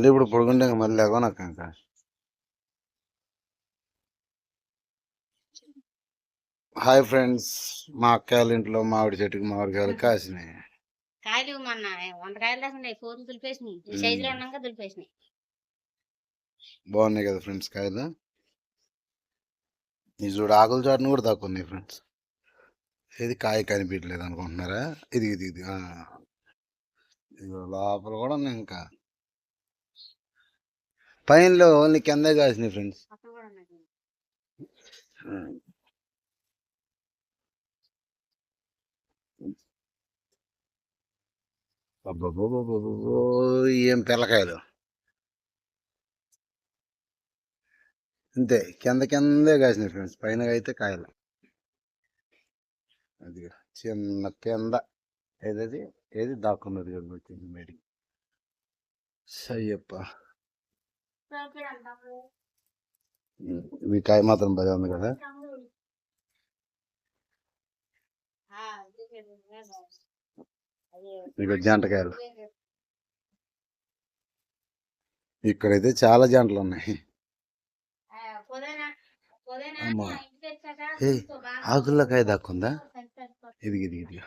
మళ్ళీ ఇప్పుడు పొడుగుండే మళ్ళీ లేవో నాకు ఇంకా. హాయ్ ఫ్రెండ్స్, మా అక్కయ్య ఇంట్లో మామిడి చెట్టుకి మామిడికాయలు కాసినాయి. కాయలు మొన్న 100 కాయలు దాకా ఉన్నాయి. ఫోర్లు దులిపేసినాయి. ఈ సైజులో ఉన్నాక దులిపేసినాయి. బాగున్నాయి కదా ఫ్రెండ్స్ కాయలు. ఈ చూడు ఆకుల చాటును కూడా తక్కువ ఉన్నాయి ఫ్రెండ్స్. ఇది కాయ కనిపించలేదు అనుకుంటున్నారా? ఇది ఇది ఇది ఇది లోపల కూడా ఉన్నాయి. ఇంకా పైనలో ఓన్లీ కింద కాసినాయి ఫ్రెండ్స్. ఏం పిల్లకాయలు అంతే, కిందే కాసినాయి ఫ్రెండ్స్. పైన అయితే కాయలు అది చిన్న కింద ఏదది ఏది దాక్కున్నది కదా మేడి. సయ్యప్ప, ఈ కాయ మాత్రం భలే ఉంది కదా. ఇక జంటకాయలు ఇక్కడైతే చాలా జంటలు ఉన్నాయి. అమ్మా, ఆకుల్లో కాయ దాక్కుందా? ఇది ఇది ఇది.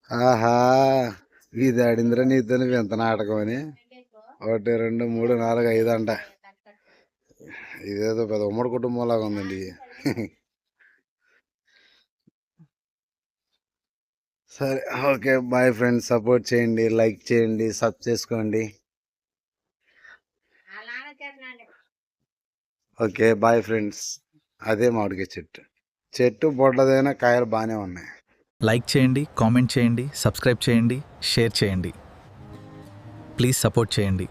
ఆహా, ఇది ఆడిందిరా నీతో ఎంత నాటకం అని. 1 2 3 4 5 అంట. ఇదేదో పెద్ద ఉమ్మడి కుటుంబం లాగా ఉందండి. సరే, ఓకే, బాయ్ ఫ్రెండ్స్. సపోర్ట్ చేయండి, లైక్ చేయండి, సబ్ చేసుకోండి. Okay, bye friends. అదే మామిడికాయ చెట్టు బొడ్డదైనా కాయలు బాగానే ఉన్నాయి. లైక్ చేయండి, కామెంట్ చేయండి, సబ్స్క్రైబ్ చేయండి, షేర్ చేయండి. ప్లీజ్ సపోర్ట్ చేయండి.